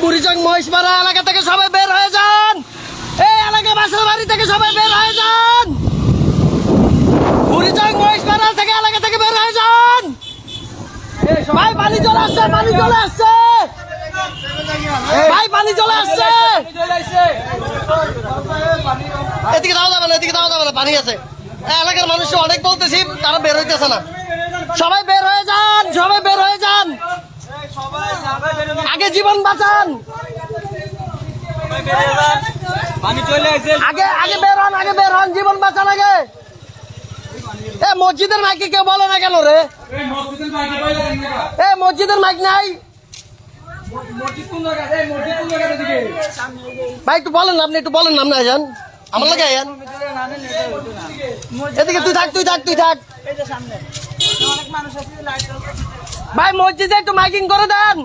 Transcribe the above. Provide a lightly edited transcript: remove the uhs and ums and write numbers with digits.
বুড়িচং মহিষপাড়া এলাকা থেকে সবাই বের হয়ে যান। এই এলাকা বাসার বাড়ি থেকে সবাই বের হয়ে যান। বুড়িচং মহিষপাড়া থেকে এলাকা থেকে বের হয়ে যান। ভাই পানি চলে আসছে, পানি চলে আসছে, ভাই পানি চলে আসছে। এদিকে দাও যাবে না, এদিকে দাও যাবে না, পানি আছে। এলাকার মানুষ অনেক বলতেছি, তারা বের হইতেছে না। সবাই বের হয়ে যান, সবাই বের হয়ে যান, আগে জীবন বাঁচান। আগে আগে বের হন, আগে বের হন, জীবন বাঁচান আগে। এ মসজিদের মাইকে কেউ বলে না কেন রে? এ মসজিদের মাইক নাই ভাই, একটু বলেন না, আপনি একটু বলেন না, আপনি আইজান আমার লাগে আইয়ান। এদিকে তুই থাক, তুই থাক, তুই থাক ভাই, মসজিদে একটু মাইকিং করে দেন।